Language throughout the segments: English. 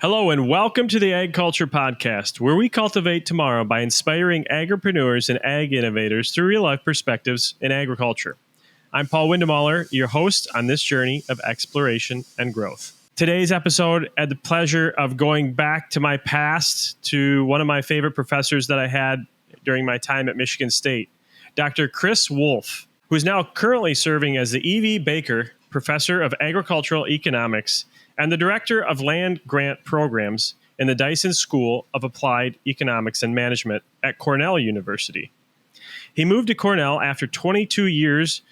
Hello and welcome to the AgCulture Podcast, where we cultivate tomorrow by inspiring agripreneurs and ag innovators through real-life perspectives in agriculture. I'm Paul Windemaller, your host on this journey of exploration and growth. Today's episode, I had the pleasure of going back to my past to one of my favorite professors that I had during my time at Michigan State, Dr. Chris Wolf, who is now currently serving as the E.V. Baker Professor of Agricultural Economics and the Director of Land Grant Programs in the Dyson School of Applied Economics and Management at Cornell University. He moved to Cornell after 22 years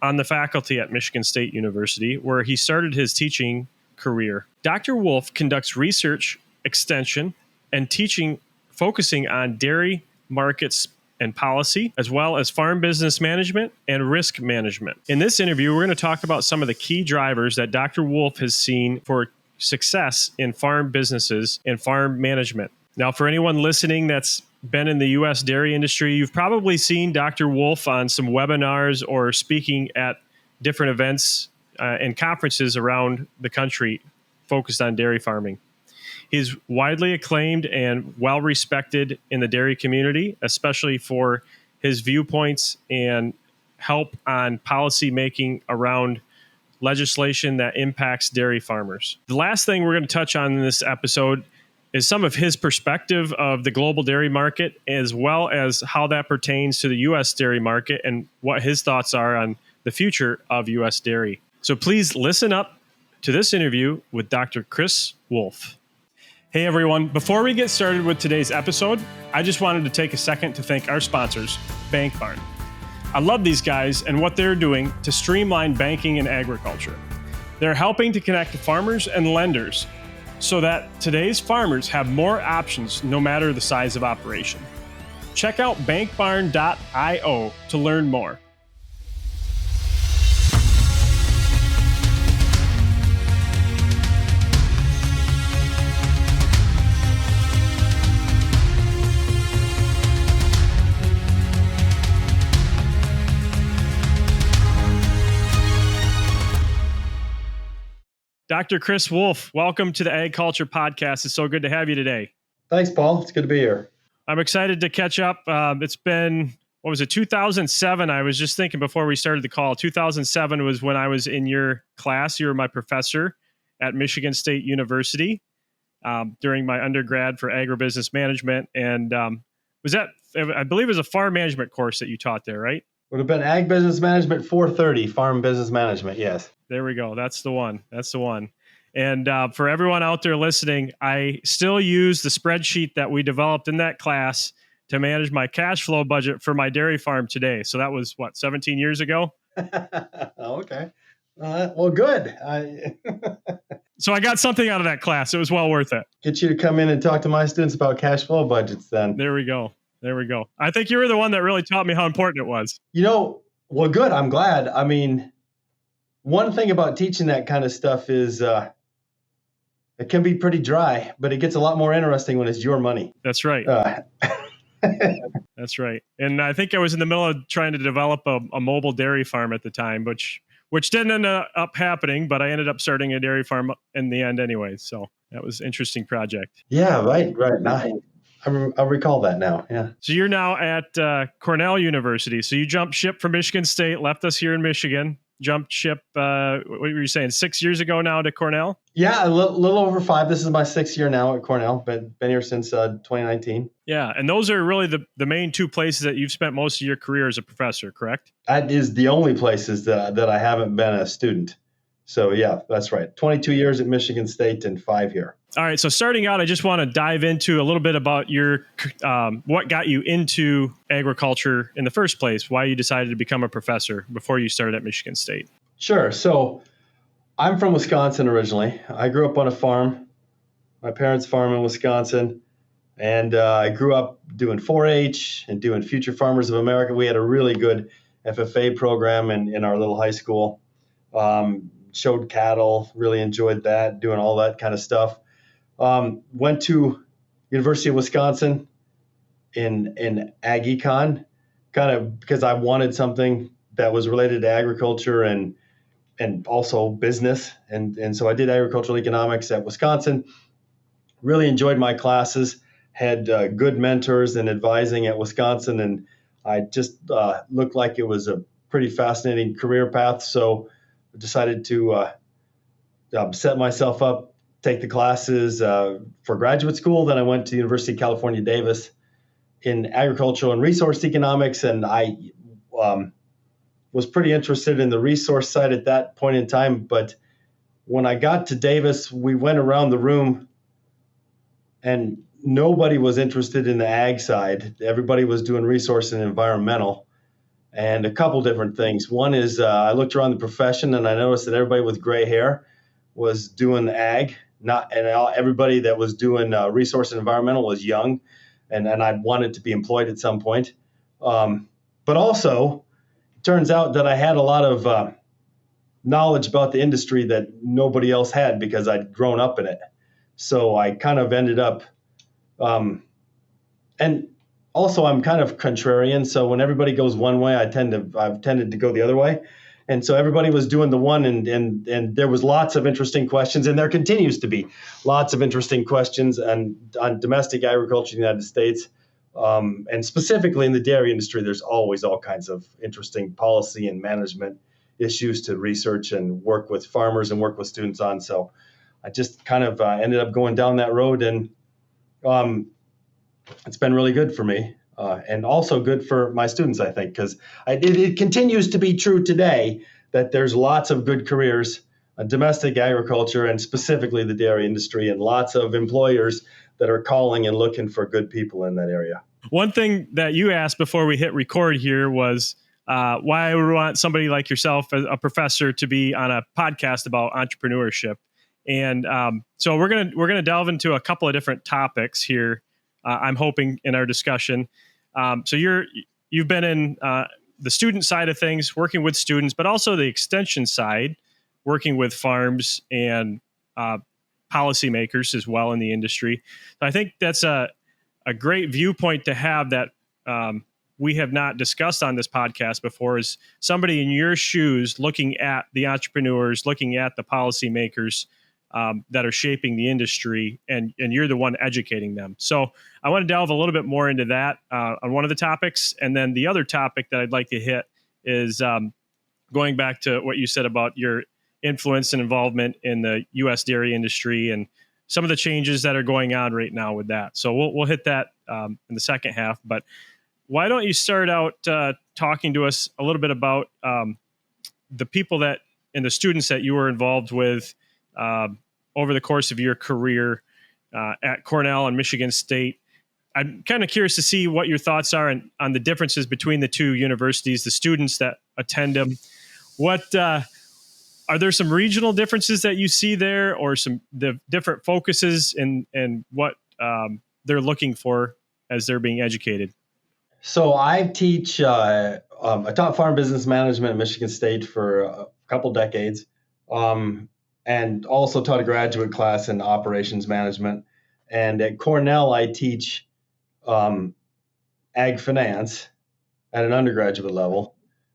on the faculty at Michigan State University, where he started his teaching career. Dr. Wolf conducts research, extension, and teaching focusing on dairy markets and policy, as well as farm business management and risk management. In this interview, we're going to talk about some of the key drivers that Dr. Wolf has seen for success in farm businesses and farm management. Now, for anyone listening that's been in the U.S. dairy industry, you've probably seen Dr. Wolf on some webinars or speaking at different events and conferences around the country focused on dairy farming. He's widely acclaimed and well-respected in the dairy community, especially for his viewpoints and help on policy making around legislation that impacts dairy farmers. The last thing we're going to touch on in this episode is some of his perspective of the global dairy market, as well as how that pertains to the U.S. dairy market and what his thoughts are on the future of U.S. dairy. So please listen up to this interview with Dr. Chris Wolf. Hey everyone, before we get started with today's episode, I just wanted to take a second to thank our sponsors, Bank Barn. I love these guys and what they're doing to streamline banking and agriculture. They're helping to connect farmers and lenders so that today's farmers have more options no matter the size of operation. Check out bankbarn.io to learn more. Dr. Chris Wolf, welcome to the AgCulture Podcast. It's so good to have you today. Thanks, Paul. It's good to be here. I'm excited to catch up. It's been, 2007? I was just thinking before we started the call. 2007 was when I was in your class. You were my professor at Michigan State University during my undergrad for agribusiness management. And I believe it was a farm management course that you taught there, right? Would have been Ag Business Management 430, Farm Business Management, yes. There we go. That's the one. And for everyone out there listening, I still use the spreadsheet that we developed in that class to manage my cash flow budget for my dairy farm today. So that was, 17 years ago? Okay. Well, good. So I got something out of that class. It was well worth it. Get you to come in and talk to my students about cash flow budgets then. There we go. I think you were the one that really taught me how important it was. Well, good. I'm glad. I mean, one thing about teaching that kind of stuff is it can be pretty dry, but it gets a lot more interesting when it's your money. That's right. That's right. And I think I was in the middle of trying to develop a mobile dairy farm at the time, which didn't end up happening, but I ended up starting a dairy farm in the end anyway. So that was an interesting project. Yeah, right. I recall that now. Yeah. So you're now at Cornell University. So you jumped ship from Michigan State, left us here in Michigan, jumped ship, what were you saying, 6 years ago now to Cornell? Yeah, a little over 5. This is my 6th year now at Cornell. Been here since 2019. Yeah, and those are really the main two places that you've spent most of your career as a professor, correct? That is the only places that I haven't been a student. So yeah, that's right. 22 years at Michigan State and 5 here. All right. So starting out, I just want to dive into a little bit about your what got you into agriculture in the first place, why you decided to become a professor before you started at Michigan State. Sure. So I'm from Wisconsin originally. I grew up on a farm, my parents' farm in Wisconsin, and I grew up doing 4-H and doing Future Farmers of America. We had a really good FFA program in our little high school. Showed cattle, really enjoyed that, doing all that kind of stuff. Went to University of Wisconsin in Ag Econ, kind of because I wanted something that was related to agriculture and also business. And so I did agricultural economics at Wisconsin. really enjoyed my classes, had good mentors and advising at Wisconsin, and I just looked like it was a pretty fascinating career path. So I decided to set myself up, take the classes for graduate school. Then I went to the University of California, Davis in agricultural and resource economics, and I was pretty interested in the resource side at that point in time. But when I got to Davis, we went around the room and nobody was interested in the ag side. Everybody was doing resource and environmental, and a couple different things. One is I looked around the profession and I noticed that everybody with gray hair was doing ag, everybody that was doing resource and environmental was young, and I wanted to be employed at some point. But also, it turns out that I had a lot of knowledge about the industry that nobody else had because I'd grown up in it. So I kind of ended up, and also I'm kind of contrarian. So when everybody goes one way, I've tended to go the other way. And so everybody was doing the one, and there was lots of interesting questions, and there continues to be lots of interesting questions on domestic agriculture in the United States, and specifically in the dairy industry. There's always all kinds of interesting policy and management issues to research and work with farmers and work with students on. So I just kind of ended up going down that road, and it's been really good for me. And also good for my students, I think, because it continues to be true today that there's lots of good careers in domestic agriculture and specifically the dairy industry, and lots of employers that are calling and looking for good people in that area. One thing that you asked before we hit record here was why we want somebody like yourself, a professor, to be on a podcast about entrepreneurship. And so we're gonna delve into a couple of different topics here. I'm hoping in our discussion. So you've been in the student side of things, working with students, but also the extension side, working with farms and policymakers as well in the industry. So I think that's a great viewpoint to have that we have not discussed on this podcast before, is somebody in your shoes looking at the entrepreneurs, looking at the policymakers that are shaping the industry, and you're the one educating them. So I want to delve a little bit more into that on one of the topics. And then the other topic that I'd like to hit is going back to what you said about your influence and involvement in the U.S. dairy industry and some of the changes that are going on right now with that. So we'll hit that in the second half. But why don't you start out talking to us a little bit about the people that and the students that you were involved with over the course of your career at Cornell and Michigan State. I'm kind of curious to see what your thoughts are on the differences between the two universities, the students that attend them. What are there some regional differences that you see there, or the different focuses and what they're looking for as they're being educated? So I taught farm business management at Michigan State for a couple decades. And also taught a graduate class in operations management. And at Cornell, I teach ag finance at an undergraduate level,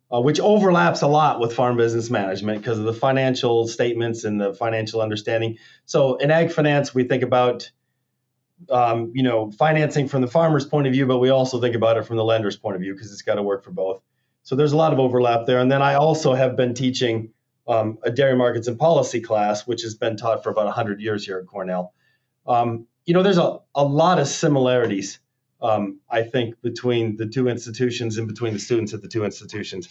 which overlaps a lot with farm business management because of the financial statements and the financial understanding. So in ag finance, we think about financing from the farmer's point of view, but we also think about it from the lender's point of view because it's got to work for both. So there's a lot of overlap there. And then I also have been teaching a dairy markets and policy class, which has been taught for about 100 years here at Cornell. There's a lot of similarities, I think, between the two institutions and between the students at the two institutions.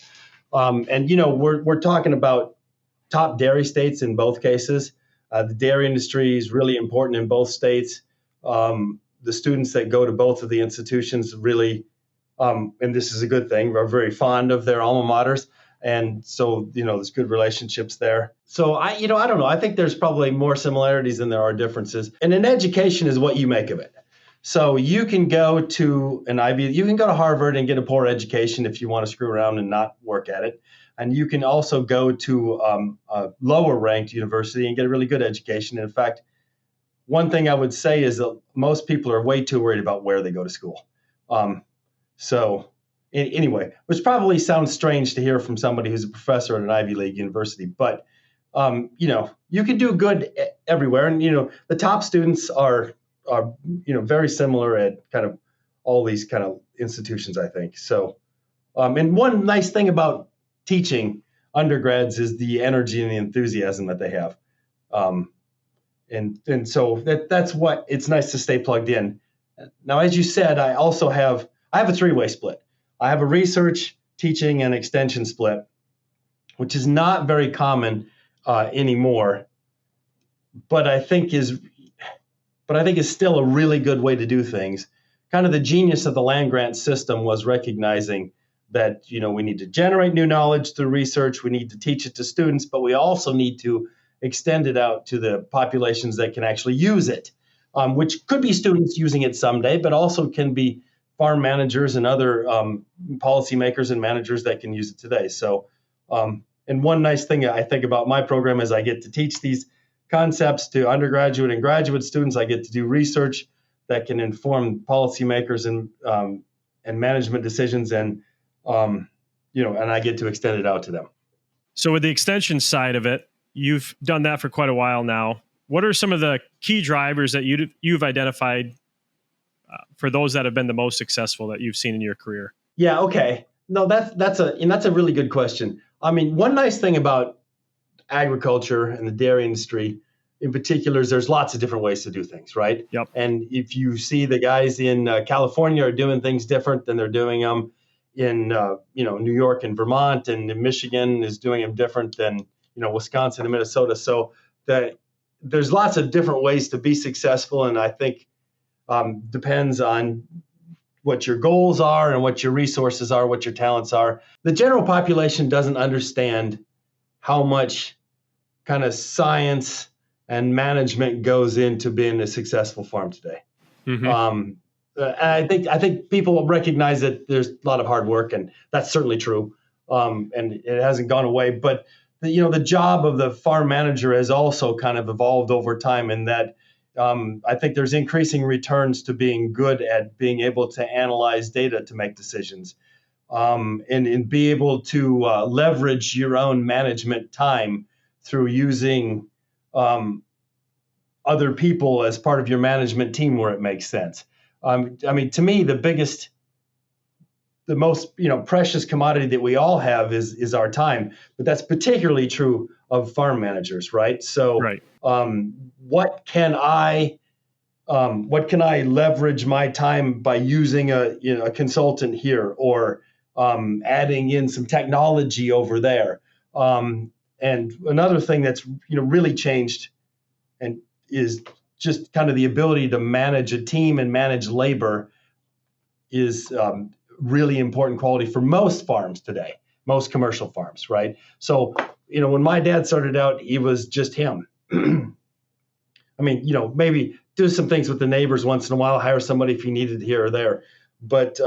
We're talking about top dairy states in both cases. The dairy industry is really important in both states. The students that go to both of the institutions really, and this is a good thing, are very fond of their alma maters. And so, there's good relationships there. So I don't know. I think there's probably more similarities than there are differences. And an education is what you make of it. So you can go to you can go to Harvard and get a poor education if you want to screw around and not work at it. And you can also go to a lower ranked university and get a really good education. And in fact, one thing I would say is that most people are way too worried about where they go to school. Anyway, which probably sounds strange to hear from somebody who's a professor at an Ivy League university, but you can do good everywhere. And the top students are are very similar at kind of all these kind of institutions, I think. So, and one nice thing about teaching undergrads is the energy and the enthusiasm that they have. And so that's what it's nice to stay plugged in. Now, as you said, I have a 3-way split. I have a research, teaching, and extension split, which is not very common anymore, but I think is still a really good way to do things. Kind of the genius of the land grant system was recognizing that we need to generate new knowledge through research, we need to teach it to students, but we also need to extend it out to the populations that can actually use it, which could be students using it someday, but also can be farm managers and other policymakers and managers that can use it today. So, and one nice thing I think about my program is I get to teach these concepts to undergraduate and graduate students. I get to do research that can inform policymakers and management decisions, and and I get to extend it out to them. So with the extension side of it, you've done that for quite a while now. What are some of the key drivers that you've identified for those that have been the most successful that you've seen in your career? Yeah. Okay. No, that's a really good question. I mean, one nice thing about agriculture and the dairy industry in particular is there's lots of different ways to do things, right? Yep. And if you see the guys in California are doing things different than they're doing them in New York and Vermont, and Michigan is doing them different than Wisconsin and Minnesota. So there's lots of different ways to be successful, and I think depends on what your goals are and what your resources are, what your talents are. The general population doesn't understand how much kind of science and management goes into being a successful farm today. Mm-hmm. And I think people recognize that there's a lot of hard work, and that's certainly true. And it hasn't gone away, but the job of the farm manager has also kind of evolved over time, in that I think there's increasing returns to being good at being able to analyze data to make decisions, and be able to leverage your own management time through using other people as part of your management team where it makes sense. I mean, to me, the most precious commodity that we all have is our time, but that's particularly true of farm managers, right? So, right. What can I leverage my time by using a consultant here, or adding in some technology over there? And another thing that's really changed and is just kind of the ability to manage a team and manage labor is really important quality for most farms today, most commercial farms, right? So, when my dad started out, he was just him. I mean, maybe do some things with the neighbors once in a while, hire somebody if you needed here or there. But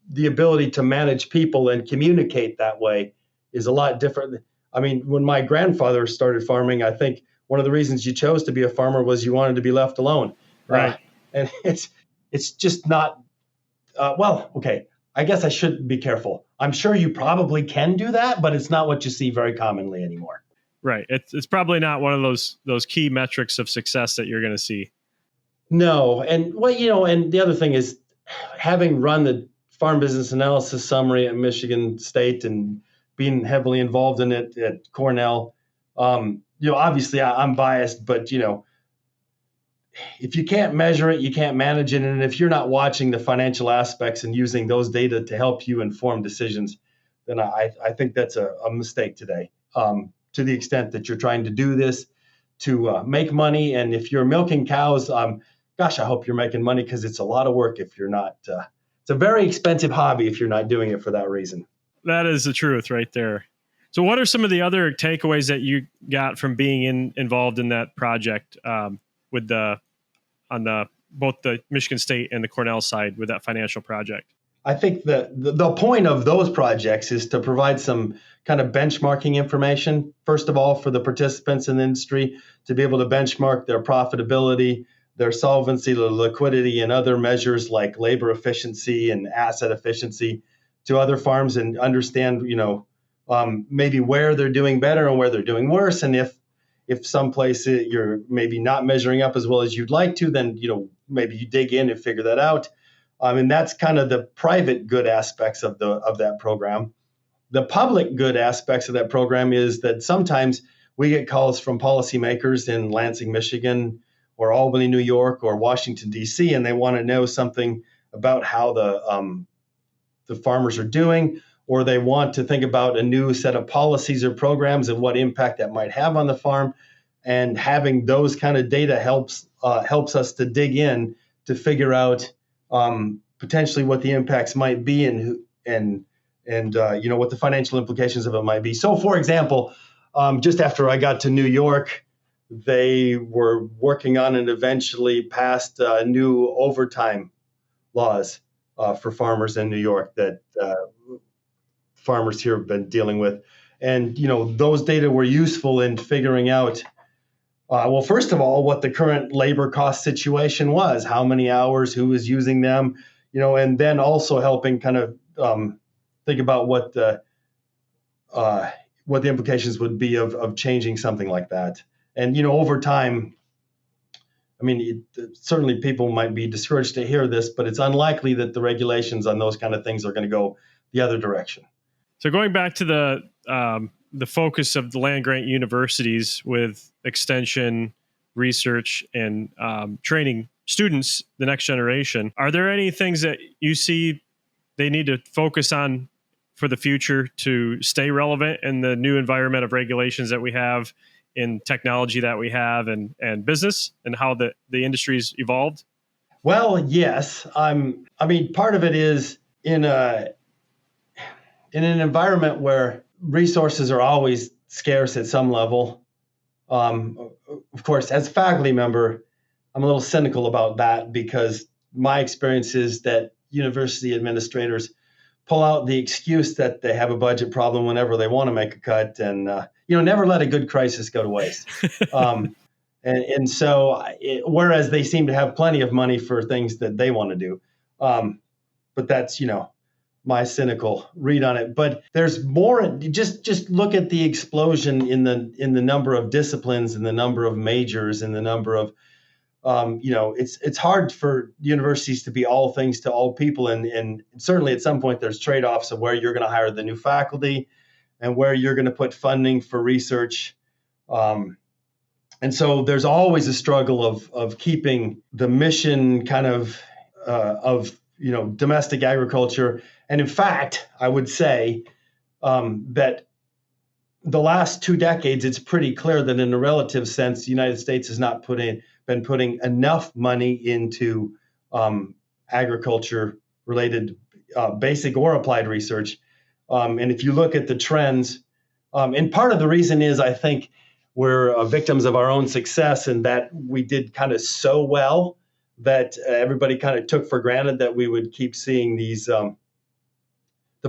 the ability to manage people and communicate that way is a lot different. I mean, when my grandfather started farming, I think one of the reasons you chose to be a farmer was you wanted to be left alone. Right. And it's just not, okay, I guess I should be careful. I'm sure you probably can do that, but it's not what you see very commonly anymore. Right. It's probably not one of those key metrics of success that you're going to see. No. And and the other thing is, having run the farm business analysis summary at Michigan State and being heavily involved in it at Cornell, obviously I'm biased, but if you can't measure it, you can't manage it. And if you're not watching the financial aspects and using those data to help you inform decisions, then I think that's a mistake today. To the extent that you're trying to do this to make money. And if you're milking cows, I hope you're making money, because it's a lot of work if you're not. It's a very expensive hobby if you're not doing it for that reason. That is the truth right there. So what are some of the other takeaways that you got from being involved in that project on both the Michigan State and the Cornell side with that financial project? I think the point of those projects is to provide some kind of benchmarking information, first of all, for the participants in the industry to be able to benchmark their profitability, their solvency, their liquidity, and other measures like labor efficiency and asset efficiency to other farms, and understand, maybe where they're doing better and where they're doing worse. And if some place you're maybe not measuring up as well as you'd like to, then, maybe you dig in and figure that out. And that's kind of the private good aspects of that program. The public good aspects of that program is that sometimes we get calls from policymakers in Lansing, Michigan, or Albany, New York, or Washington, D.C., and they want to know something about how the farmers are doing, or they want to think about a new set of policies or programs and what impact that might have on the farm. And having those kind of data helps us to dig in to figure out potentially what the impacts might be and what the financial implications of it might be. So, for example, just after I got to New York, they were working on and eventually passed new overtime laws for farmers in New York that farmers here have been dealing with. And, those data were useful in figuring out, well, first of all, what the current labor cost situation was, how many hours, who was using them, and then also helping kind of think about what the implications would be of changing something like that. And, over time, I mean, certainly people might be discouraged to hear this, but it's unlikely that the regulations on those kind of things are going to go the other direction. So going back to the focus of the land-grant universities with extension, research, and training students, the next generation, are there any things that you see they need to focus on for the future to stay relevant in the new environment of regulations that we have, in technology that we have, and business, and how the industry's evolved? Well, yes. Part of it is in an environment where resources are always scarce at some level. Of course, as a faculty member, I'm a little cynical about that because my experience is that university administrators pull out the excuse that they have a budget problem whenever they want to make a cut, and never let a good crisis go to waste. Whereas they seem to have plenty of money for things that they want to do, but that's my cynical read on it. But there's more. Just look at the explosion in the number of disciplines and the number of majors and the number of it's hard for universities to be all things to all people, and certainly at some point there's trade-offs of where you're going to hire the new faculty and where you're going to put funding for research. And so there's always a struggle of keeping the mission kind of domestic agriculture. And in fact, I would say that the last 2 decades, it's pretty clear that in a relative sense, the United States has not been putting enough money into agriculture-related basic or applied research. And if you look at the trends, and part of the reason is I think we're victims of our own success in that we did kind of so well that everybody kind of took for granted that we would keep seeing these the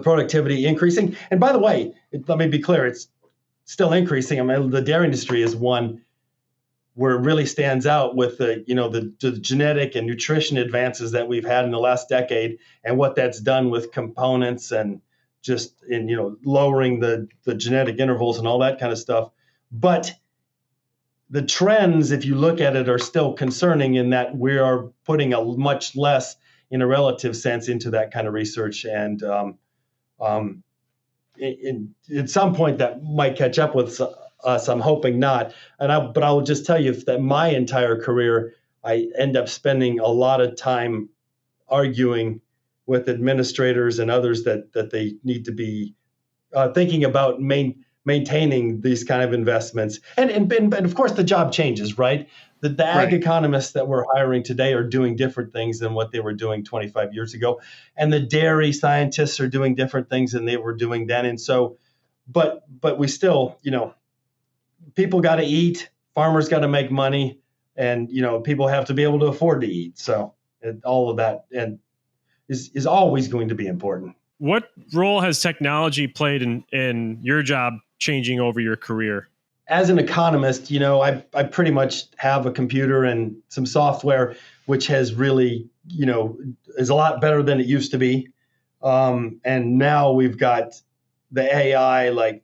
productivity increasing. And by the way, let me be clear, it's still increasing. I mean, the dairy industry is one where it really stands out with the genetic and nutrition advances that we've had in the last decade and what that's done with components and just lowering the genetic intervals and all that kind of stuff. But the trends, if you look at it, are still concerning in that we are putting a much less, in a relative sense, into that kind of research. And at some point that might catch up with us. I'm hoping not. But I will just tell you that my entire career, I end up spending a lot of time arguing with administrators and others that they need to be thinking about maintaining these kind of investments. And of course, the job changes, right? The ag economists that we're hiring today are doing different things than what they were doing 25 years ago. And the dairy scientists are doing different things than they were doing then. And so, but we still, people got to eat, farmers got to make money, and, people have to be able to afford to eat. So all of that is always going to be important. What role has technology played in your job changing over your career? As an economist, I pretty much have a computer and some software, which has really, is a lot better than it used to be. And now we've got the AI,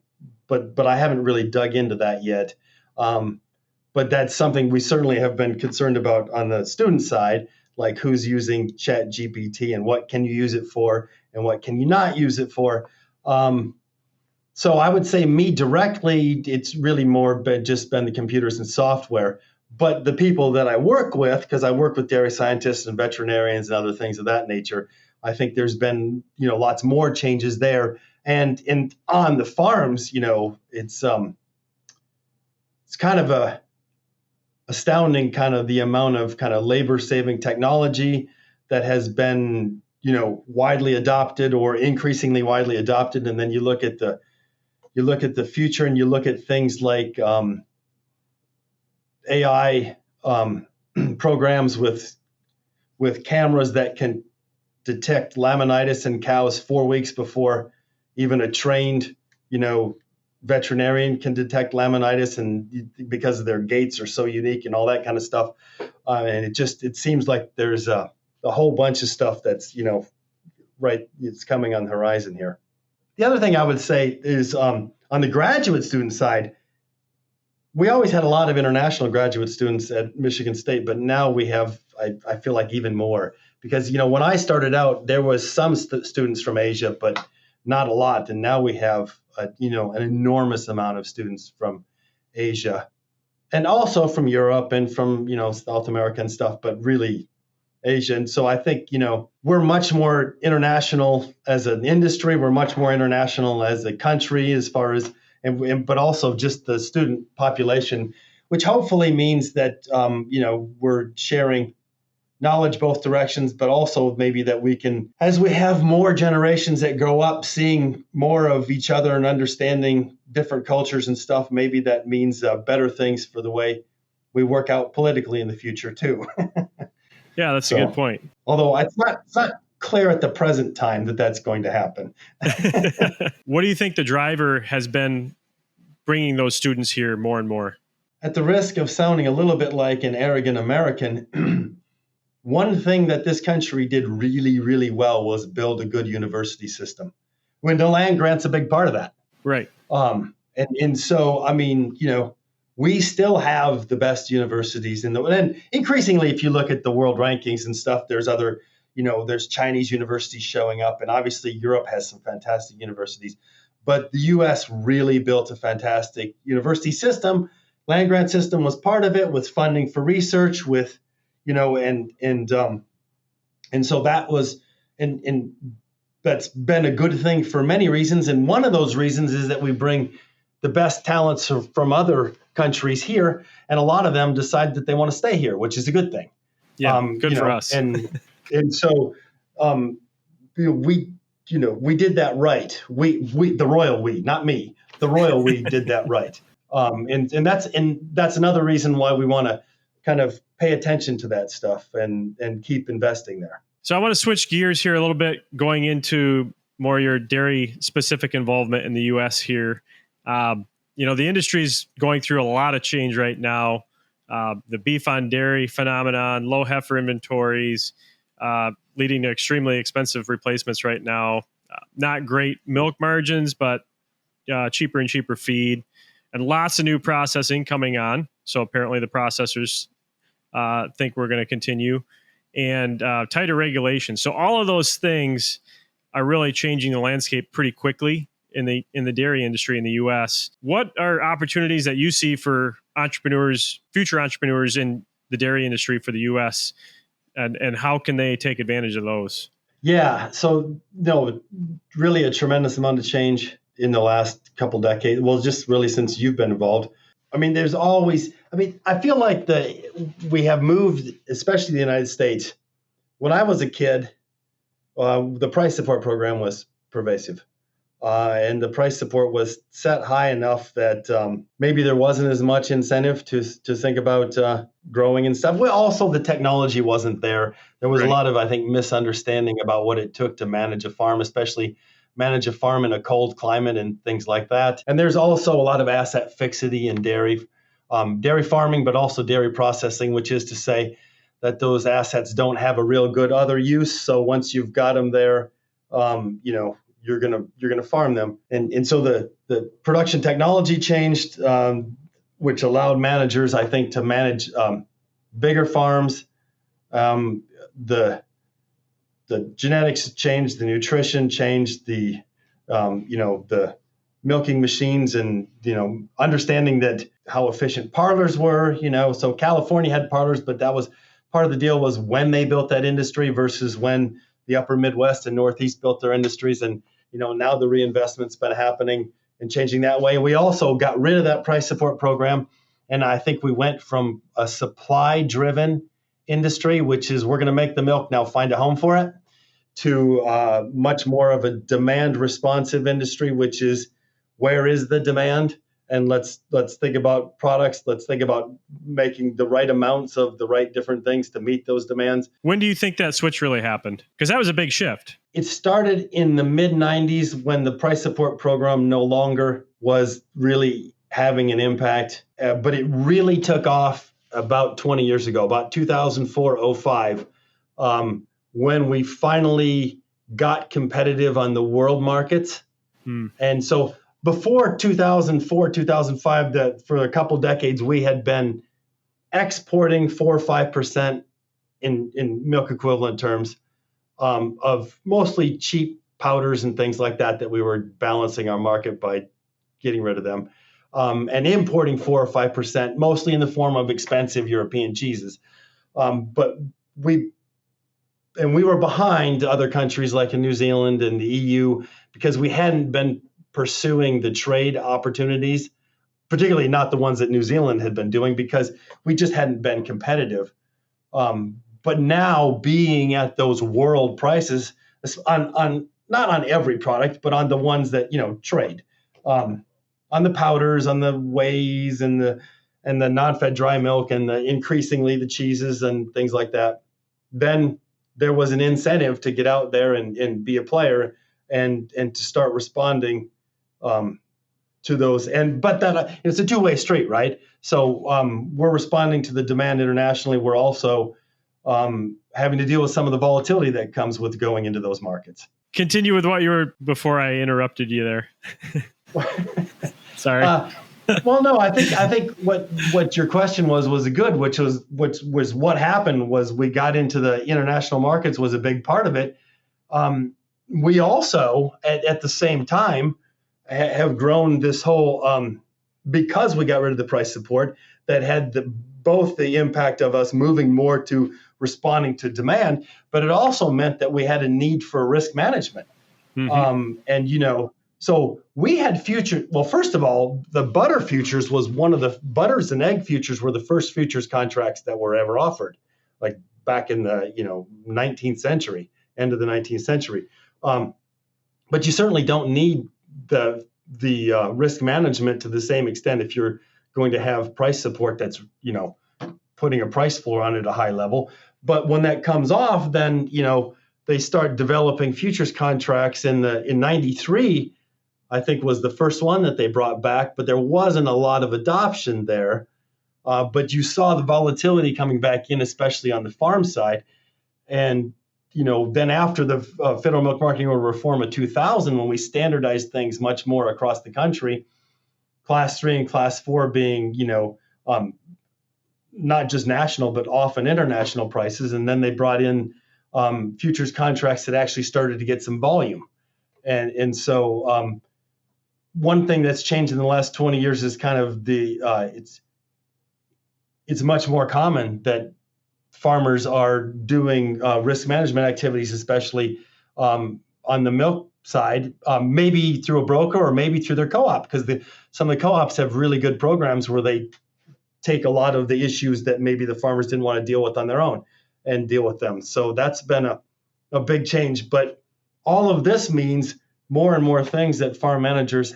but I haven't really dug into that yet. But that's something we certainly have been concerned about on the student side, like who's using Chat GPT and what can you use it for and what can you not use it for. So I would say me directly, it's really more just been the computers and software. But the people that I work with, because I work with dairy scientists and veterinarians and other things of that nature, I think there's been, lots more changes there. And on the farms, it's kind of a astounding kind of the amount of kind of labor saving technology that has been, widely adopted or increasingly widely adopted. And then you look at the future and you look at things like AI programs with cameras that can detect laminitis in cows 4 weeks before even a trained, veterinarian can detect laminitis, and because their gaits are so unique and all that kind of stuff. And it seems like there's a whole bunch of stuff that's, it's coming on the horizon here. The other thing I would say is on the graduate student side, we always had a lot of international graduate students at Michigan State, but now we have, I feel like, even more. Because, when I started out, there was some students from Asia, but not a lot. And now we have, an enormous amount of students from Asia and also from Europe and from, South America and stuff, but really Asia. And so I think, we're much more international as an industry. We're much more international as a country as far as, but also just the student population, which hopefully means that, we're sharing knowledge both directions, but also maybe that we can, as we have more generations that grow up seeing more of each other and understanding different cultures and stuff, maybe that means better things for the way we work out politically in the future too. Yeah, that's a good point. Although it's not clear at the present time that that's going to happen. What do you think the driver has been bringing those students here more and more? At the risk of sounding a little bit like an arrogant American, one thing that this country did really, really well was build a good university system. When the land grant's a big part of that. Right. And so, I mean, we still have the best universities and increasingly, if you look at the world rankings and stuff, there's other, there's Chinese universities showing up, and obviously Europe has some fantastic universities, but the U.S. really built a fantastic university system. Land grant system was part of it, with funding for research, with, and so that was, and that's been a good thing for many reasons. And one of those reasons is that we bring the best talents from other countries here, and a lot of them decide that they want to stay here, which is a good thing. Yeah, good for us. And so we did that right. We the royal we, not me, the royal we did that right. And that's another reason why we want to kind of pay attention to that stuff and keep investing there. So I want to switch gears here a little bit, going into more your dairy specific involvement in the U.S. here. The industry is going through a lot of change right now. The beef on dairy phenomenon, low heifer inventories, leading to extremely expensive replacements right now. Not great milk margins, but cheaper and cheaper feed, and lots of new processing coming on. So apparently the processors think we're going to continue, and tighter regulations. So all of those things are really changing the landscape pretty quickly in the dairy industry in the U.S. What are opportunities that you see for entrepreneurs, future entrepreneurs in the dairy industry for the U.S., and how can they take advantage of those? Yeah, so really a tremendous amount of change in the last couple decades. Well, just really since you've been involved. I mean, there's always, I feel like we have moved, especially the United States. When I was a kid, the price support program was pervasive. And the price support was set high enough that maybe there wasn't as much incentive to think about growing and stuff. Well, also the technology wasn't there. There was a lot of, I think, misunderstanding about what it took to manage a farm, especially manage a farm in a cold climate and things like that. And there's also a lot of asset fixity in dairy farming, but also dairy processing, which is to say that those assets don't have a real good other use. So once you've got them there, you're gonna farm them. And so the production technology changed, which allowed managers, I think, to manage bigger farms The genetics changed, the nutrition changed, the milking machines, and understanding that how efficient parlors were. So California had parlors, but that was part of the deal, was when they built that industry versus when the upper Midwest and Northeast built their industries. And now the reinvestment's been happening and changing that way. We also got rid of that price support program, and I think we went from a supply driven industry, which is we're going to make the milk, now find a home for it, to much more of a demand responsive industry, which is where is the demand, and let's think about products. Let's think about making the right amounts of the right different things to meet those demands. When do you think that switch really happened? Because that was a big shift. It started in the mid 90s when the price support program no longer was really having an impact, but it really took off about 20 years ago, about 2004-05, when we finally got competitive on the world markets. And so before 2004, 2005, for a couple decades, we had been exporting 4 or 5% in milk equivalent terms, of mostly cheap powders and things like that we were balancing our market by getting rid of them, and importing 4 or 5%, mostly in the form of expensive European cheeses. But we were behind other countries like in New Zealand and the EU because we hadn't been pursuing the trade opportunities, particularly not the ones that New Zealand had been doing, because we just hadn't been competitive. But now being at those world prices on not on every product, but on the ones that trade, on the powders, on the wheys, and the non-fed dry milk, and increasingly the cheeses and things like that, then there was an incentive to get out there and be a player and to start responding to those. But that it's a two-way street, right? So we're responding to the demand internationally. We're also having to deal with some of the volatility that comes with going into those markets. Continue with what you were before I interrupted you there. Sorry. Well, no, I think what your question was good, which was what happened was we got into the international markets was a big part of it. We also at the same time have grown this whole because we got rid of the price support that had both the impact of us moving more to responding to demand, but it also meant that we had a need for risk management. And so we had well, first of all, the butter futures was one of the butters and egg futures were the first futures contracts that were ever offered, like back in the 19th century, end of the 19th century. But you certainly don't need the risk management to the same extent if you're going to have price support that's putting a price floor on at a high level. But when that comes off, then they start developing futures contracts in 93. I think was the first one that they brought back, but there wasn't a lot of adoption there. But you saw the volatility coming back in, especially on the farm side. And, then after the Federal Milk Marketing Order Reform of 2000, when we standardized things much more across the country, Class 3 and Class 4 being, not just national, but often international prices. And then they brought in futures contracts that actually started to get some volume. And so one thing that's changed in the last 20 years is kind of it's much more common that farmers are doing risk management activities, especially on the milk side, maybe through a broker or maybe through their co-op, because some of the co-ops have really good programs where they take a lot of the issues that maybe the farmers didn't want to deal with on their own and deal with them. So that's been a big change. But all of this means more and more things that farm managers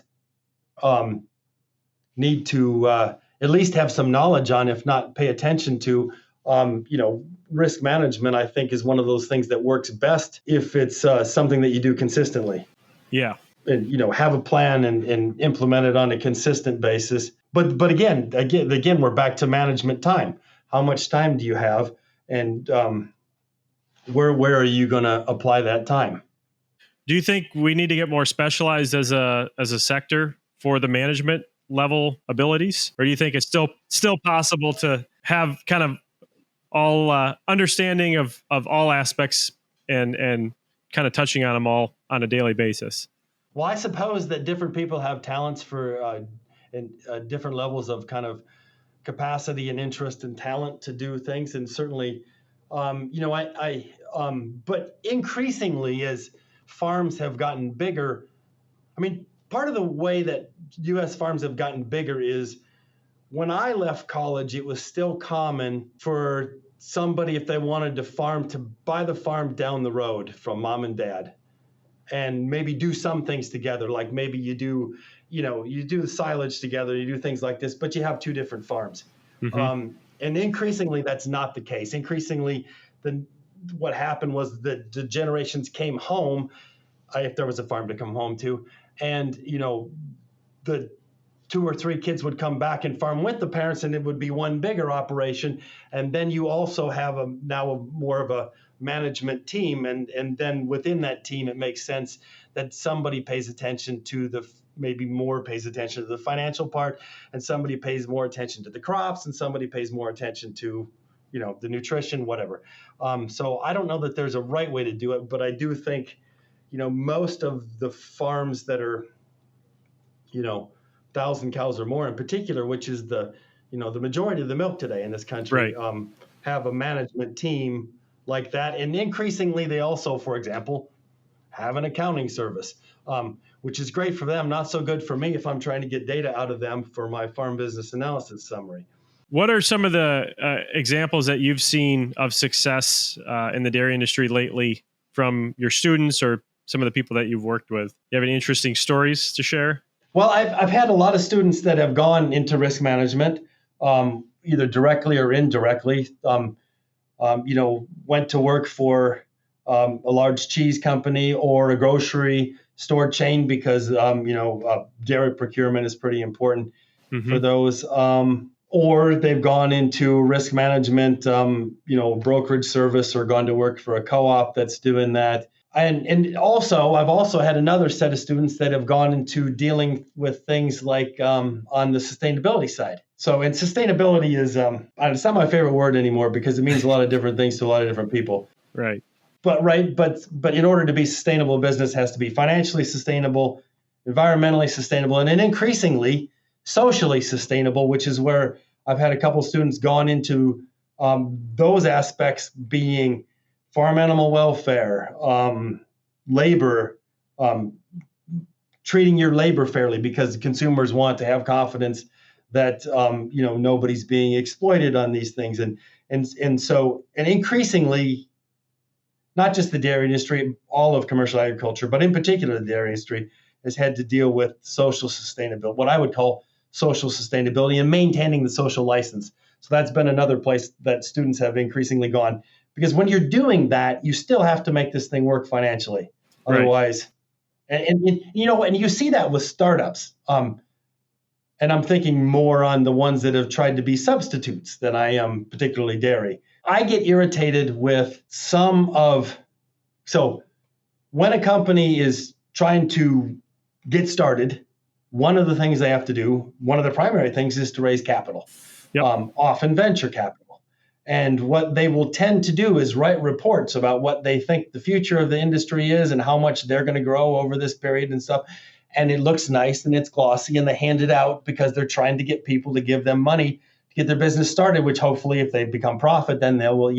need to at least have some knowledge on, if not pay attention to. Risk management, I think, is one of those things that works best if it's something that you do consistently. Yeah. And, have a plan and implement it on a consistent basis. But again, we're back to management time. How much time do you have? And where are you going to apply that time? Do you think we need to get more specialized as a sector for the management level abilities? Or do you think it's still possible to have kind of all understanding of all aspects and kind of touching on them all on a daily basis. Well, I suppose that different people have talents for and different levels of kind of capacity and interest and talent to do things, and certainly, but increasingly as farms have gotten bigger, I mean, part of the way that U.S. farms have gotten bigger is when I left college, it was still common for somebody, if they wanted to farm, to buy the farm down the road from mom and dad and maybe do some things together. Like maybe you do the silage together, you do things like this, but you have two different farms. Mm-hmm. And increasingly, that's not the case. Increasingly, what happened was that the generations came home, if there was a farm to come home to, and, the 2 or 3 kids would come back and farm with the parents, and it would be one bigger operation. And then you also have more of a management team. And then within that team, it makes sense that somebody pays attention to the financial part, and somebody pays more attention to the crops, and somebody pays more attention to, the nutrition, whatever. So I don't know that there's a right way to do it, but I do think, most of the farms that are, 1,000 cows or more in particular, which is the majority of the milk today in this country, right, have a management team like that. And increasingly, they also, for example, have an accounting service, which is great for them, not so good for me if I'm trying to get data out of them for my farm business analysis summary. What are some of the examples that you've seen of success in the dairy industry lately from your students or some of the people that you've worked with? You have any interesting stories to share? Well, I've had a lot of students that have gone into risk management, either directly or indirectly. Went to work for a large cheese company or a grocery store chain because dairy procurement is pretty important for those. Or they've gone into risk management, brokerage service, or gone to work for a co-op that's doing that. And also, I've also had another set of students that have gone into dealing with things like on the sustainability side. So, and sustainability is, it's not my favorite word anymore because it means a lot of different things to a lot of different people. Right. But in order to be sustainable, business has to be financially sustainable, environmentally sustainable, and then increasingly socially sustainable, which is where I've had a couple students gone into those aspects being farm animal welfare, labor, treating your labor fairly, because consumers want to have confidence that nobody's being exploited on these things, and so increasingly, not just the dairy industry, all of commercial agriculture, but in particular the dairy industry has had to deal with social sustainability, what I would call social sustainability, and maintaining the social license. So that's been another place that students have increasingly gone. Because when you're doing that, you still have to make this thing work financially. Otherwise, right. and you see that with startups. And I'm thinking more on the ones that have tried to be substitutes than I am particularly dairy. I get irritated with so when a company is trying to get started, one of the things they have to do, one of the primary things, is to raise capital, often venture capital. And what they will tend to do is write reports about what they think the future of the industry is and how much they're going to grow over this period and stuff. And it looks nice and it's glossy, and they hand it out because they're trying to get people to give them money to get their business started, which hopefully if they become profit, then they will,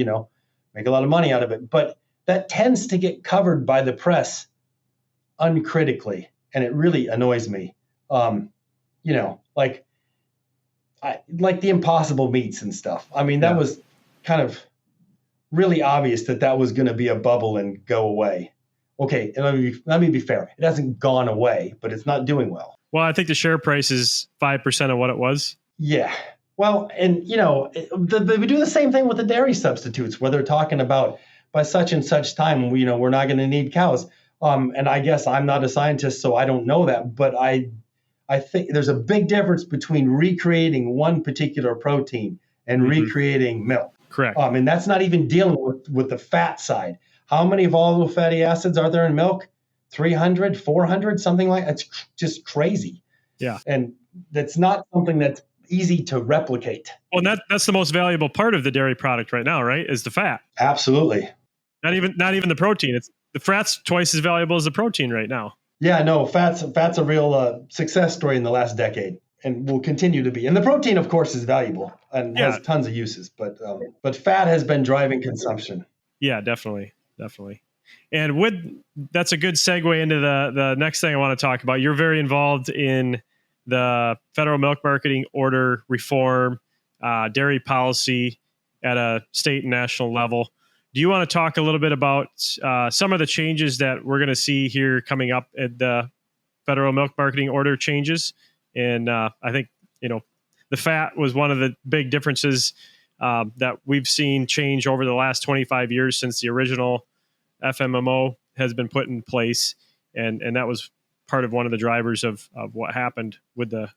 make a lot of money out of it. But that tends to get covered by the press uncritically. And it really annoys me. Like the Impossible Meats and stuff. I mean, that was kind of really obvious that was going to be a bubble and go away. Okay, and let me be fair. It hasn't gone away, but it's not doing well. Well, I think the share price is 5% of what it was. Yeah. Well, and we do the same thing with the dairy substitutes, where they're talking about by such and such time, we're not going to need cows. And I guess I'm not a scientist, so I don't know that, but I think there's a big difference between recreating one particular protein and recreating milk. Correct. And that's not even dealing with the fat side. How many volatile fatty acids are there in milk? 300, 400, something like that. It's just crazy. Yeah. And that's not something that's easy to replicate. Well, that's the most valuable part of the dairy product right now, right? Is the fat. Absolutely. Not even the protein. It's the fat's twice as valuable as the protein right now. Yeah, no, fat's a real success story in the last decade, and will continue to be. And the protein, of course, is valuable and has tons of uses, but fat has been driving consumption. Yeah, definitely. And that's a good segue into the next thing I want to talk about. You're very involved in the federal milk marketing order reform, dairy policy at a state and national level. Do you want to talk a little bit about some of the changes that we're going to see here coming up at the federal milk marketing order changes? And I think, the fat was one of the big differences that we've seen change over the last 25 years since the original FMMO has been put in place. And that was part of one of the drivers of what happened with the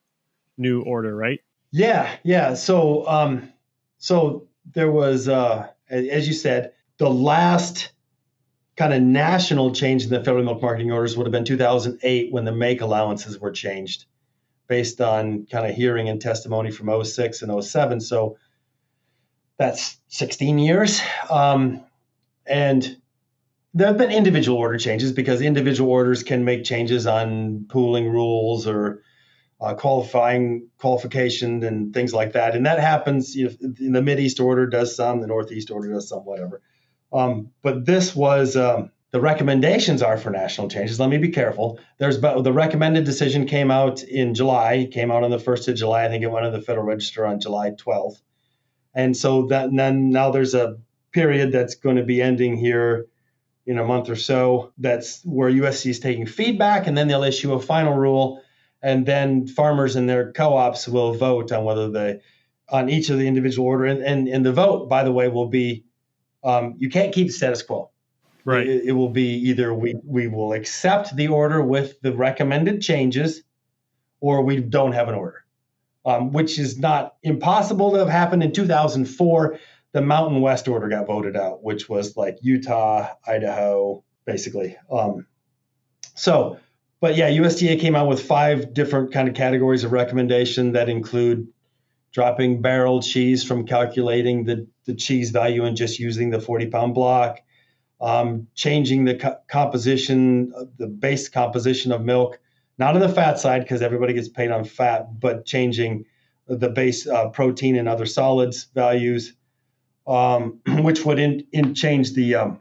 new order, right? Yeah. So there was, as you said, the last kind of national change in the federal milk marketing orders would have been 2008 when the make allowances were changed based on kind of hearing and testimony from 06 and 07. So that's 16 years. And there have been individual order changes because individual orders can make changes on pooling rules or qualification and things like that. And that happens in the Mideast order does some, the Northeast order does some, whatever. But this was, the recommendations are for national changes. Let me be careful. The recommended decision came out in July. It came out on the 1st of July. I think it went in the Federal Register on July 12th. And so then now there's a period that's going to be ending here in a month or so. That's where USC is taking feedback, and then they'll issue a final rule. And then farmers and their co-ops will vote on on each of the individual order. And the vote, by the way, will be, you can't keep the status quo. Right. It will be either we will accept the order with the recommended changes, or we don't have an order, which is not impossible to have happened. In 2004, the Mountain West order got voted out, which was like Utah, Idaho, basically. But yeah, USDA came out with 5 different kind of categories of recommendation that include dropping barrel cheese from calculating the cheese value and just using the 40-pound block, changing the composition, the base composition of milk, not on the fat side because everybody gets paid on fat, but changing the base protein and other solids values, which would change the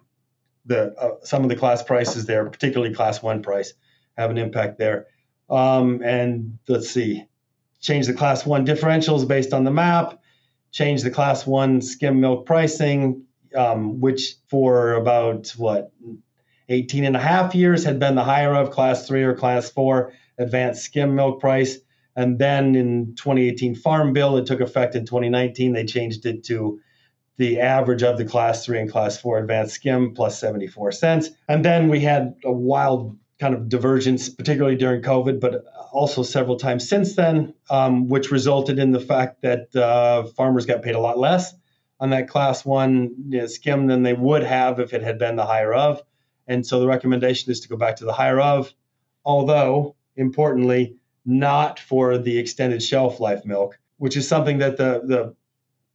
some of the class prices there, particularly class 1 price, have an impact there. And let's see, change the class 1 differentials based on the map, change the class 1 skim milk pricing, which for about 18 and a half years had been the higher of class 3 or class 4 advanced skim milk price. And then in 2018 Farm Bill, it took effect in 2019. They changed it to the average of the class 3 and class 4 advanced skim plus 74 cents. And then we had a wild kind of divergence, particularly during COVID, but also several times since then, which resulted in the fact that farmers got paid a lot less on that class 1 skim than they would have if it had been the higher of. And so the recommendation is to go back to the higher of, although importantly, not for the extended shelf life milk, which is something that the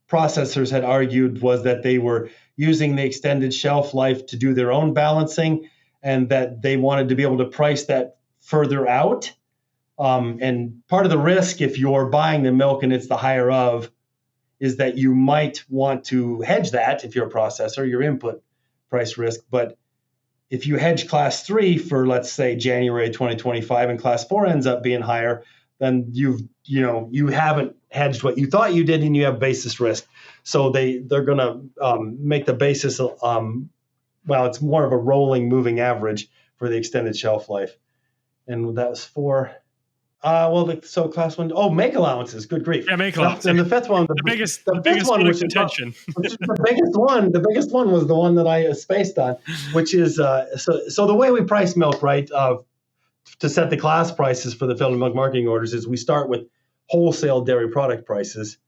processors had argued was that they were using the extended shelf life to do their own balancing, and that they wanted to be able to price that further out. And part of the risk, if you're buying the milk and it's the higher of, is that you might want to hedge that if you're a processor, your input price risk. But if you hedge class 3 for, let's say, January 2025, and class 4 ends up being higher, then you haven't hedged what you thought you did, and you have basis risk. So they're going to make the basis, it's more of a rolling moving average for the extended shelf life. And that was for, so class 1, make allowances, good grief. Yeah, make allowances. And the fifth one, the biggest one, which contention. the biggest one was the one that I spaced on, which is, so the way we price milk, right, to set the class prices for the federal milk marketing orders is we start with wholesale dairy product prices.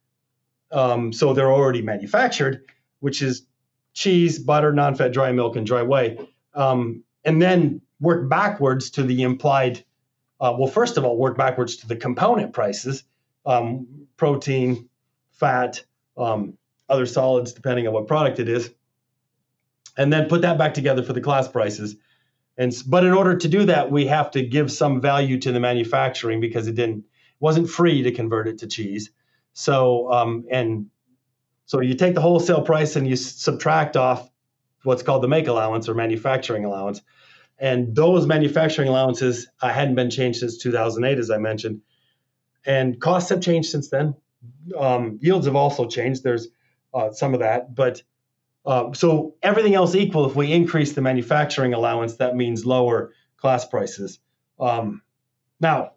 So they're already manufactured, which is cheese, butter, non-fat dry milk, and dry whey. And then work backwards to the implied, first of all, work backwards to the component prices protein, fat, other solids, depending on what product it is, and then put that back together for the class prices. But in order to do that, we have to give some value to the manufacturing because it wasn't free to convert it to cheese. So so you take the wholesale price and you subtract off what's called the make allowance or manufacturing allowance. And those manufacturing allowances hadn't been changed since 2008, as I mentioned. And costs have changed since then. Yields have also changed. There's some of that. But so everything else equal, if we increase the manufacturing allowance, that means lower class prices. Now,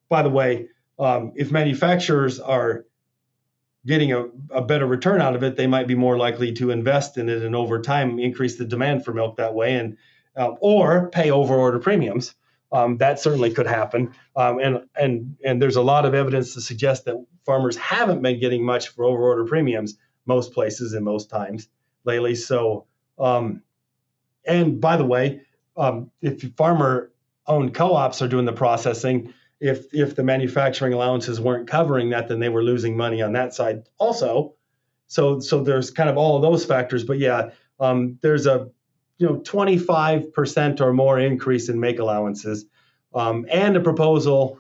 by the way, if manufacturers are getting a better return out of it, they might be more likely to invest in it and over time increase the demand for milk that way, and or pay over order premiums. That certainly could happen. And there's a lot of evidence to suggest that farmers haven't been getting much for over order premiums most places and most times lately. So, and by the way, if farmer owned co-ops are doing the processing, if the manufacturing allowances weren't covering that, then they were losing money on that side also. So there's kind of all of those factors. But yeah, there's a 25% or more increase in make allowances, and a proposal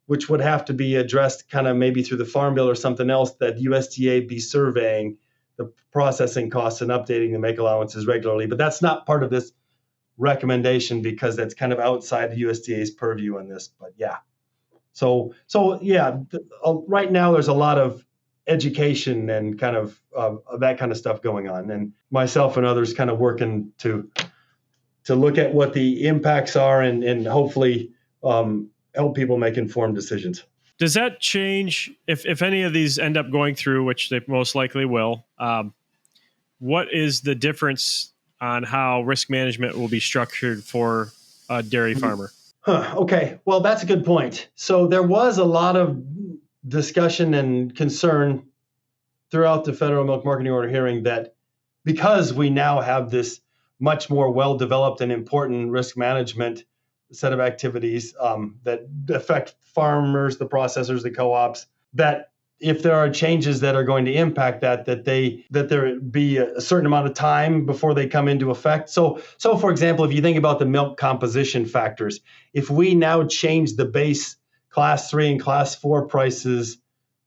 which would have to be addressed kind of maybe through the Farm Bill or something else, that USDA be surveying the processing costs and updating the make allowances regularly. But that's not part of this recommendation because that's kind of outside the USDA's purview on this. But yeah. So yeah, right now there's a lot of education and kind of that kind of stuff going on, and myself and others kind of working to look at what the impacts are and hopefully help people make informed decisions. Does that change if any of these end up going through, which they most likely will? What is the difference on how risk management will be structured for a dairy farmer? Okay, well, that's a good point. So there was a lot of discussion and concern throughout the Federal Milk Marketing Order hearing that because we now have this much more well-developed and important risk management set of activities that affect farmers, the processors, the co-ops, that if there are changes that are going to impact that there be a certain amount of time before they come into effect. So for example, if you think about the milk composition factors, if we now change the base class 3 and class 4 prices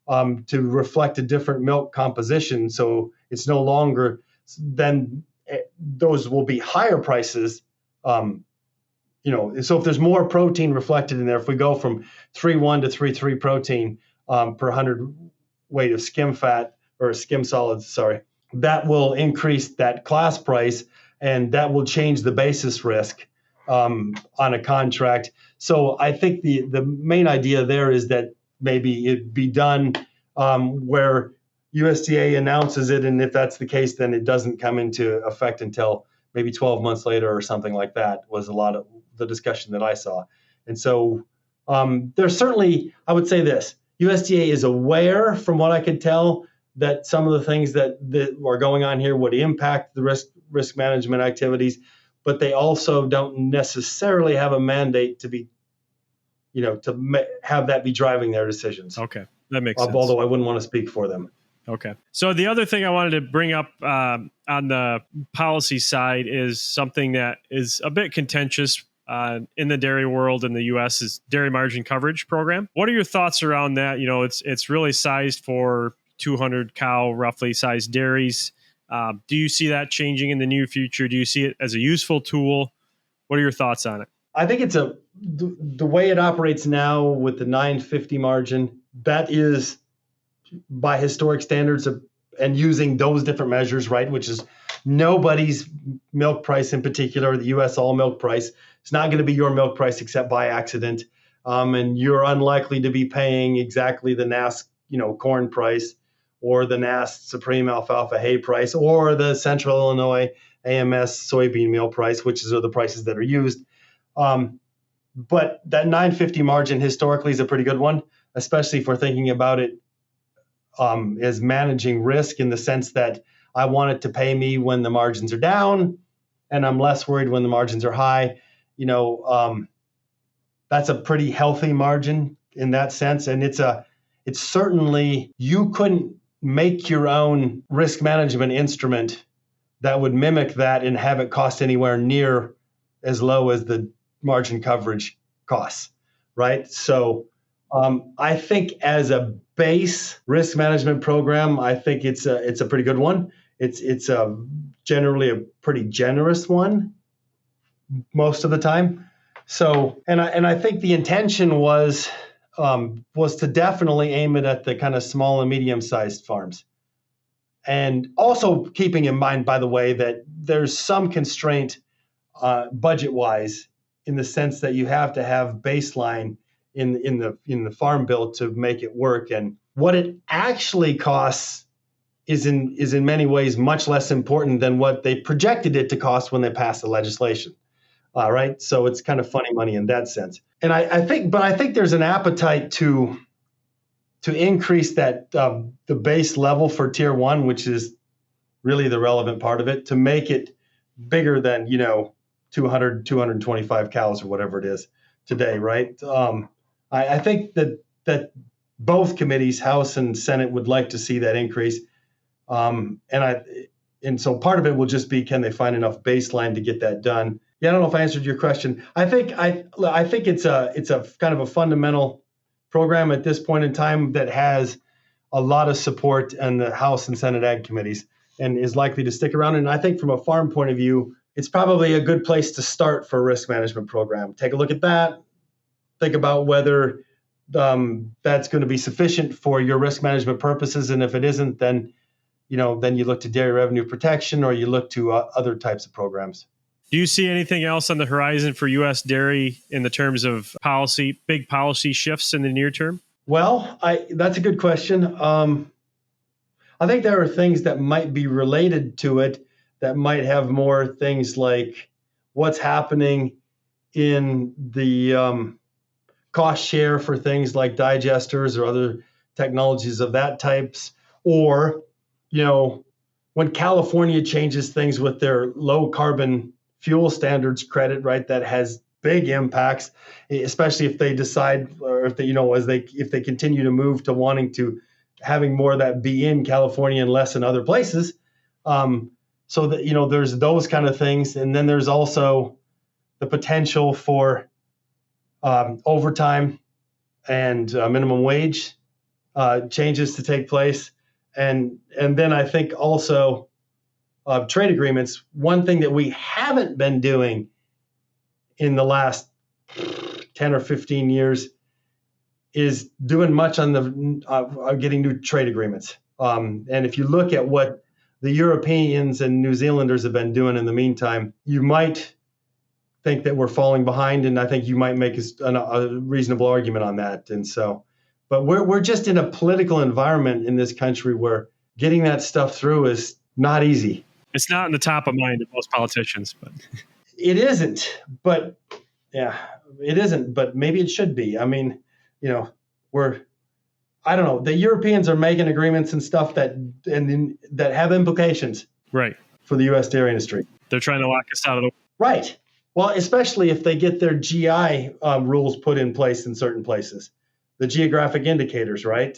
to reflect a different milk composition, so it's no longer, then those will be higher prices. So if there's more protein reflected in there, if we go from 3.1 to 3.3 protein per 100 weight of skim fat or skim solids, that will increase that class price, and that will change the basis risk on a contract. So I think the main idea there is that maybe it be done where USDA announces it, and if that's the case, then it doesn't come into effect until maybe 12 months later or something like that, was a lot of the discussion that I saw. And so there's certainly, I would say this, USDA is aware, from what I could tell, that some of the things that are going on here would impact the risk management activities, but they also don't necessarily have a mandate to be, have that be driving their decisions. Okay, that makes sense. Although I wouldn't want to speak for them. Okay. So the other thing I wanted to bring up on the policy side is something that is a bit contentious in the dairy world in the U.S. is dairy margin coverage program. What are your thoughts around that? It's really sized for 200 cow, roughly sized dairies. Do you see that changing in the near future? Do you see it as a useful tool? What are your thoughts on it? I think it's the way it operates now with the 950 margin, that is by historic standards and using those different measures, right, which is nobody's milk price in particular, the U.S. all milk price. It's not going to be your milk price except by accident. And you're unlikely to be paying exactly the NASS, corn price or the NASS Supreme Alfalfa Hay price or the Central Illinois AMS soybean meal price, which are the prices that are used. But that 950 margin historically is a pretty good one, especially if we're thinking about it as managing risk in the sense that I want it to pay me when the margins are down, and I'm less worried when the margins are high. That's a pretty healthy margin in that sense, and it's it's certainly, you couldn't make your own risk management instrument that would mimic that and have it cost anywhere near as low as the margin coverage costs, right? So I think as a base risk management program, I think it's a pretty good one. It's generally a pretty generous one most of the time. So, and I think the intention was to definitely aim it at the kind of small and medium-sized farms. And also keeping in mind, by the way, that there's some constraint budget-wise in the sense that you have to have baseline in the farm bill to make it work. And what it actually costs is in many ways much less important than what they projected it to cost when they passed the legislation. Right. So it's kind of funny money in that sense. And I think there's an appetite to increase that the base level for tier 1, which is really the relevant part of it, to make it bigger than, 200, 225 cows or whatever it is today. Right. I think that both committees, House and Senate, would like to see that increase. And so part of it will just be, can they find enough baseline to get that done? Yeah, I don't know if I answered your question. I think it's a kind of a fundamental program at this point in time that has a lot of support in the House and Senate Ag committees and is likely to stick around. And I think from a farm point of view, it's probably a good place to start for a risk management program. Take a look at that. Think about whether that's going to be sufficient for your risk management purposes. And if it isn't, then you look to dairy revenue protection or you look to other types of programs. Do you see anything else on the horizon for U.S. dairy in the terms of big policy shifts in the near term? Well, that's a good question. I think there are things that might be related to it that might have more things like what's happening in the cost share for things like digesters or other technologies of that types, or, when California changes things with their low carbon fuel standards credit, right, that has big impacts, especially if they decide, or if they, if they continue to move to wanting to having more of that be in California and less in other places. So that, there's those kind of things. And then there's also the potential for overtime and minimum wage changes to take place. And then I think also trade agreements. One thing that we haven't been doing in the last 10 or 15 years is doing much on the getting new trade agreements. And if you look at what the Europeans and New Zealanders have been doing in the meantime, you might think that we're falling behind, and I think you might make a reasonable argument on that. And so, but we're just in a political environment in this country where getting that stuff through is not easy. It's not in the top of mind of most politicians, but it isn't. But yeah, it isn't. But maybe it should be. I mean, I don't know. The Europeans are making agreements and stuff that have implications, right, for the U.S. dairy industry. They're trying to lock us out of the right. Well, especially if they get their GI rules put in place in certain places, the geographic indicators, right?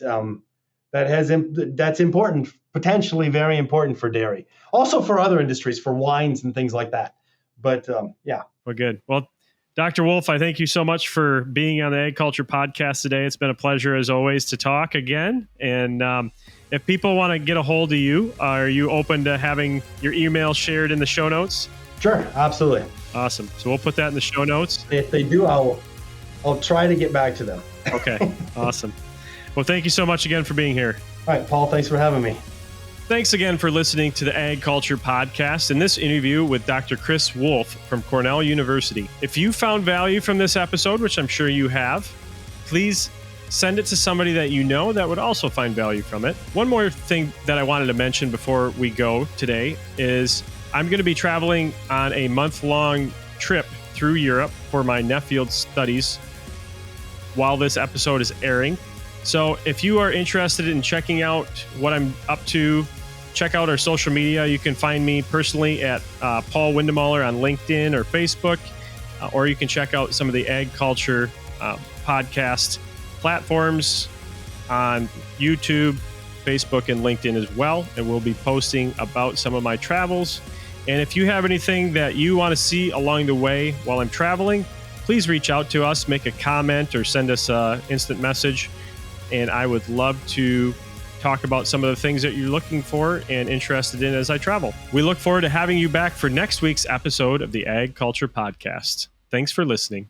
That's important, potentially very important for dairy, also for other industries, for wines and things like that. But yeah. Well, good. Well, Dr. Wolf, I thank you so much for being on the AgCulture Podcast today. It's been a pleasure, as always, to talk again. And if people want to get a hold of you, are you open to having your email shared in the show notes? Sure, absolutely. Awesome. So we'll put that in the show notes. If they do, I'll try to get back to them. Okay, awesome. Well, thank you so much again for being here. All right, Paul, thanks for having me. Thanks again for listening to the AgCulture Podcast and this interview with Dr. Chris Wolf from Cornell University. If you found value from this episode, which I'm sure you have, please send it to somebody that you know that would also find value from it. One more thing that I wanted to mention before we go today is I'm going to be traveling on a month-long trip through Europe for my Nuffield studies while this episode is airing. So if you are interested in checking out what I'm up to, check out our social media. You can find me personally at Paul Windemaller on LinkedIn or Facebook, or you can check out some of the AgCulture podcast platforms on YouTube, Facebook, and LinkedIn as well. And we'll be posting about some of my travels. And if you have anything that you want to see along the way while I'm traveling, please reach out to us, make a comment, or send us an instant message. And I would love to talk about some of the things that you're looking for and interested in as I travel. We look forward to having you back for next week's episode of the AgCulture Podcast. Thanks for listening.